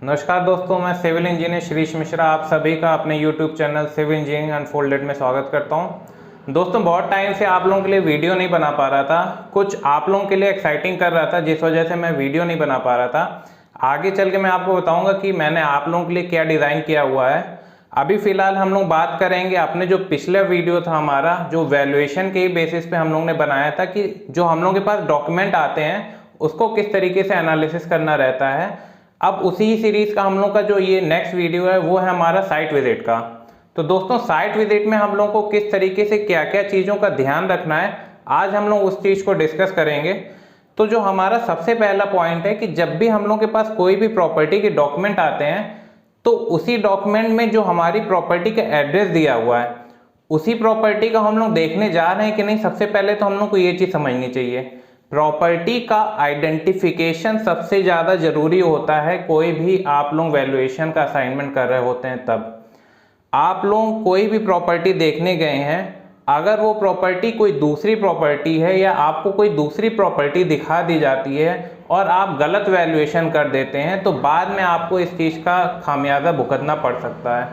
नमस्कार दोस्तों, मैं सिविल इंजीनियर श्रीश मिश्रा आप सभी का अपने YouTube channel civil engineering unfolded में स्वागत करता हूं। दोस्तों, बहुत टाइम से आप लोगों के लिए वीडियो नहीं बना पा रहा था। कुछ आप लोगों के लिए एक्साइटिंग कर रहा था जिस वजह से मैं वीडियो नहीं बना पा रहा था। आगे चल के मैं आपको बताऊंगा कि मैंने आप लोगों के लिए क्या डिज़ाइन किया हुआ है। अभी फ़िलहाल हम लोग बात करेंगे अपने जो पिछले वीडियो था हमारा, जो वैल्यूएशन के बेसिस पे हम लोग ने बनाया था कि जो हम लोगों के पास डॉक्यूमेंट आते हैं उसको किस तरीके से एनालिसिस करना रहता है। अब उसी सीरीज का हम लोग का जो ये नेक्स्ट वीडियो है वो है हमारा साइट विजिट का। तो दोस्तों, साइट विजिट में हम लोग को किस तरीके से क्या क्या चीज़ों का ध्यान रखना है, आज हम लोग उस चीज़ को डिस्कस करेंगे। तो जो हमारा सबसे पहला पॉइंट है कि जब भी हम लोग के पास कोई भी प्रॉपर्टी के डॉक्यूमेंट आते हैं तो उसी डॉक्यूमेंट में जो हमारी प्रॉपर्टी का एड्रेस दिया हुआ है उसी प्रॉपर्टी का हम लोग देखने जा रहे हैं कि नहीं। सबसे पहले तो हम लोग को ये चीज़ समझनी चाहिए, प्रॉपर्टी का आइडेंटिफिकेशन सबसे ज़्यादा ज़रूरी होता है। कोई भी आप लोग वैल्यूएशन का असाइनमेंट कर रहे होते हैं तब आप लोग कोई भी प्रॉपर्टी देखने गए हैं, अगर वो प्रॉपर्टी कोई दूसरी प्रॉपर्टी है या आपको कोई दूसरी प्रॉपर्टी दिखा दी जाती है और आप गलत वैल्यूएशन कर देते हैं तो बाद में आपको इस चीज़ का खामियाजा भुगतना पड़ सकता है।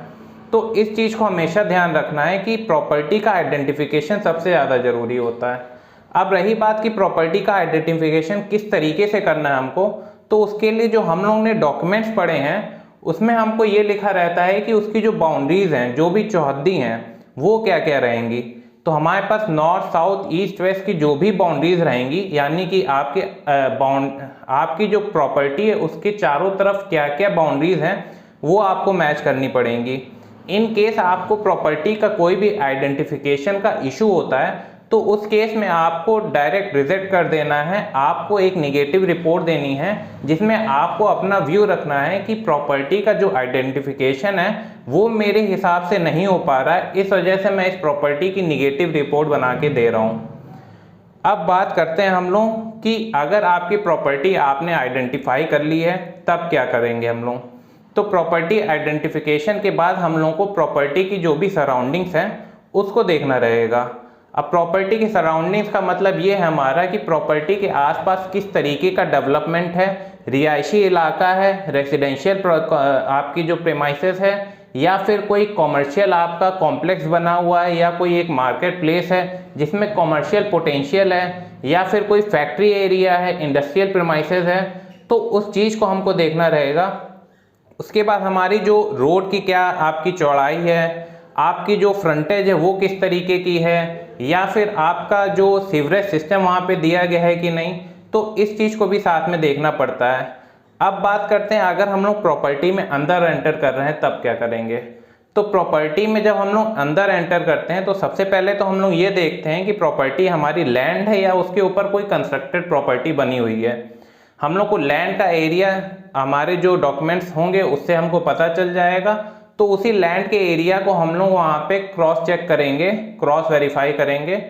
तो इस चीज़ को हमेशा ध्यान रखना है कि प्रॉपर्टी का आइडेंटिफिकेशन सबसे ज़्यादा ज़रूरी होता है। अब रही बात कि प्रॉपर्टी का आइडेंटिफिकेशन किस तरीके से करना है हमको, तो उसके लिए जो हम लोग ने डॉक्यूमेंट्स पढ़े हैं उसमें हमको ये लिखा रहता है कि उसकी जो बाउंड्रीज हैं, जो भी चौहद्दी हैं, वो क्या क्या रहेंगी। तो हमारे पास नॉर्थ साउथ ईस्ट वेस्ट की जो भी बाउंड्रीज रहेंगी, यानी कि आपकी जो प्रॉपर्टी है उसके चारों तरफ क्या क्या बाउंड्रीज हैं वो आपको मैच करनी पड़ेंगी। इन केस आपको प्रॉपर्टी का कोई भी आइडेंटिफिकेशन का इशू होता है तो उस केस में आपको डायरेक्ट रिजेक्ट कर देना है। आपको एक नेगेटिव रिपोर्ट देनी है जिसमें आपको अपना व्यू रखना है कि प्रॉपर्टी का जो आइडेंटिफिकेशन है वो मेरे हिसाब से नहीं हो पा रहा है, इस वजह से मैं इस प्रॉपर्टी की नेगेटिव रिपोर्ट बना के दे रहा हूँ। अब बात करते हैं हम लोग कि अगर आपकी प्रॉपर्टी आपने आइडेंटिफाई कर ली है तब क्या करेंगे हम लोग। तो प्रॉपर्टी आइडेंटिफिकेशन के बाद हम लोगों को प्रॉपर्टी की जो भी सराउंडिंग्स हैं उसको देखना रहेगा। अब प्रॉपर्टी की सराउंडिंग्स का मतलब ये है हमारा कि प्रॉपर्टी के आसपास किस तरीके का डेवलपमेंट है, रिहायशी इलाका है, रेजिडेंशियल आपकी जो प्रेमाइसेस है, या फिर कोई कॉमर्शियल आपका कॉम्प्लेक्स बना हुआ है, या कोई एक मार्केट प्लेस है जिसमें कॉमर्शियल पोटेंशियल है, या फिर कोई फैक्ट्री एरिया है, इंडस्ट्रियल प्रेमाइसेस है। तो उस चीज़ को हमको देखना रहेगा। उसके बाद हमारी जो रोड की क्या आपकी चौड़ाई है, आपकी जो फ्रंटेज है वो किस तरीके की है, या फिर आपका जो सीवरेज सिस्टम वहाँ पे दिया गया है कि नहीं, तो इस चीज़ को भी साथ में देखना पड़ता है। अब बात करते हैं अगर हम लोग प्रॉपर्टी में अंदर एंटर कर रहे हैं तब क्या करेंगे। तो प्रॉपर्टी में जब हम लोग अंदर एंटर करते हैं तो सबसे पहले तो हम लोग ये देखते हैं कि प्रॉपर्टी हमारी लैंड है या उसके ऊपर कोई कंस्ट्रक्टेड प्रॉपर्टी बनी हुई है। हम लोग को लैंड का एरिया हमारे जो डॉक्यूमेंट्स होंगे उससे हमको पता चल जाएगा। तो उसी लैंड के एरिया को हम लोग वहाँ पे क्रॉस चेक करेंगे, क्रॉस वेरीफाई करेंगे।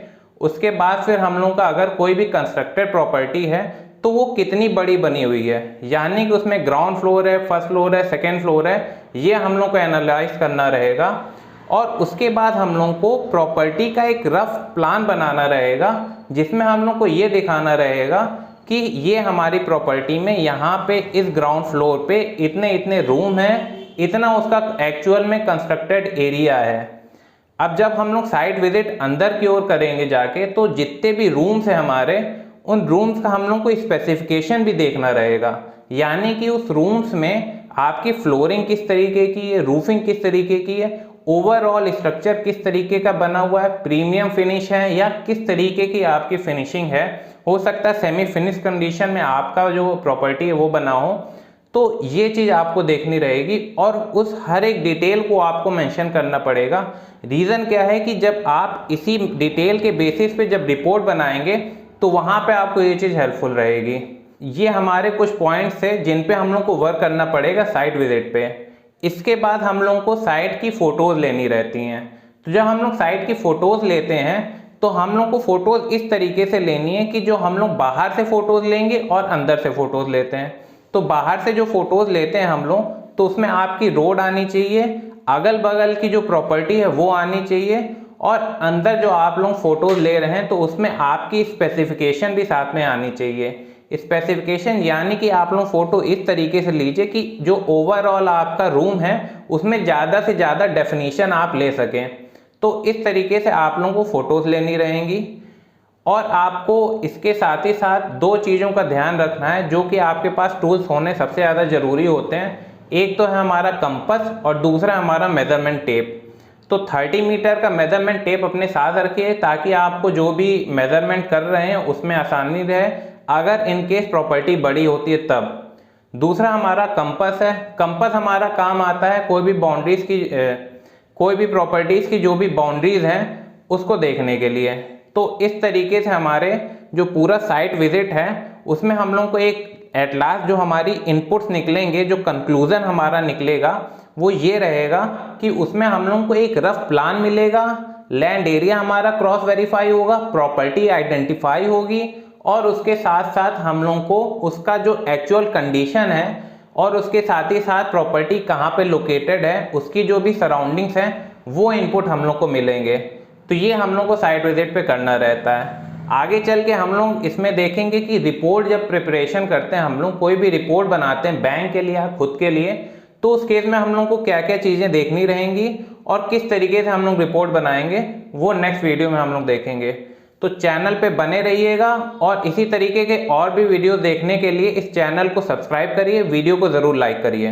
उसके बाद फिर हम लोग का अगर कोई भी कंस्ट्रक्टेड प्रॉपर्टी है तो वो कितनी बड़ी बनी हुई है, यानी कि उसमें ग्राउंड फ्लोर है, फर्स्ट फ्लोर है, सेकेंड फ्लोर है, ये हम लोग को एनालाइज करना रहेगा। और उसके बाद हम लोग को प्रॉपर्टी का एक रफ प्लान बनाना रहेगा जिसमें हम लोग को ये दिखाना रहेगा कि ये हमारी प्रॉपर्टी में यहाँ पे इस ग्राउंड फ्लोर पे इतने इतने रूम हैं, इतना उसका एक्चुअल में कंस्ट्रक्टेड एरिया है। अब जब हम लोग साइट विजिट अंदर की ओर करेंगे जाके तो जितने भी रूम्स हैं हमारे, उन रूम्स का हम लोग को स्पेसिफिकेशन भी देखना रहेगा, यानी कि उस रूम्स में आपकी फ्लोरिंग किस तरीके की है, रूफिंग किस तरीके की है, ओवरऑल स्ट्रक्चर किस तरीके का बना हुआ है, प्रीमियम फिनिश है या किस तरीके की आपकी फिनिशिंग है। हो सकता है सेमी फिनिश कंडीशन में आपका जो प्रॉपर्टी है वो बना हो। तो ये चीज़ आपको देखनी रहेगी और उस हर एक डिटेल को आपको मेंशन करना पड़ेगा। रीज़न क्या है कि जब आप इसी डिटेल के बेसिस पे जब रिपोर्ट बनाएंगे तो वहाँ पे आपको ये चीज़ हेल्पफुल रहेगी। ये हमारे कुछ पॉइंट्स है जिन पे हम लोग को वर्क करना पड़ेगा साइट विजिट पे। इसके बाद हम लोगों को साइट की फ़ोटोज़ लेनी रहती हैं। तो जब हम लोग साइट की फ़ोटोज़ लेते हैं तो हम लोग को फ़ोटोज़ इस तरीके से लेनी है कि जो हम लोग बाहर से फ़ोटोज़ लेंगे और अंदर से फ़ोटोज़ लेते हैं। तो बाहर से जो फोटोज़ लेते हैं हम लोग, तो उसमें आपकी रोड आनी चाहिए, अगल बगल की जो प्रॉपर्टी है वो आनी चाहिए, और अंदर जो आप लोग फोटोज़ ले रहे हैं तो उसमें आपकी स्पेसिफिकेशन भी साथ में आनी चाहिए। स्पेसिफिकेशन, यानी कि आप लोग फ़ोटो इस तरीके से लीजिए कि जो ओवरऑल आपका रूम है उसमें ज़्यादा से ज़्यादा डेफिनीशन आप ले सकें। तो इस तरीके से आप लोगों को फ़ोटोज़ लेनी रहेंगी। और आपको इसके साथ ही साथ दो चीज़ों का ध्यान रखना है जो कि आपके पास टूल्स होने सबसे ज़्यादा ज़रूरी होते हैं। एक तो है हमारा कंपास और दूसरा हमारा मेज़रमेंट टेप। तो 30 मीटर का मेज़रमेंट टेप अपने साथ रखिए ताकि आपको जो भी मेज़रमेंट कर रहे हैं उसमें आसानी रहे, अगर इनकेस प्रॉपर्टी बड़ी होती है तब। दूसरा हमारा कंपास है। कंपास हमारा काम आता है कोई भी बाउंड्रीज की कोई भी प्रॉपर्टीज़ की जो भी बाउंड्रीज हैं उसको देखने के लिए। तो इस तरीके से हमारे जो पूरा साइट विजिट है उसमें हम लोग को एक एट लास्ट जो हमारी इनपुट्स निकलेंगे, जो कंक्लूजन हमारा निकलेगा वो ये रहेगा कि उसमें हम लोग को एक रफ प्लान मिलेगा, लैंड एरिया हमारा क्रॉस वेरीफाई होगा, प्रॉपर्टी आइडेंटिफाई होगी और उसके साथ साथ हम लोग को उसका जो एक्चुअल कंडीशन है और उसके साथ ही साथ प्रॉपर्टी कहाँ पे लोकेटेड है उसकी जो भी सराउंडिंग्स हैं वो इनपुट हम लोग को मिलेंगे। तो ये हम लोग को साइट विजिट पे करना रहता है। आगे चल के हम लोग इसमें देखेंगे कि रिपोर्ट जब प्रिपरेशन करते हैं, हम लोग कोई भी रिपोर्ट बनाते हैं बैंक के लिए या खुद के लिए, तो उस केस में हम लोग को क्या क्या चीज़ें देखनी रहेंगी और किस तरीके से हम लोग रिपोर्ट बनाएंगे वो नेक्स्ट वीडियो में हम लोग देखेंगे। तो चैनल पे बने रहिएगा और इसी तरीके के और भी वीडियो देखने के लिए इस चैनल को सब्सक्राइब करिए, वीडियो को ज़रूर लाइक करिए।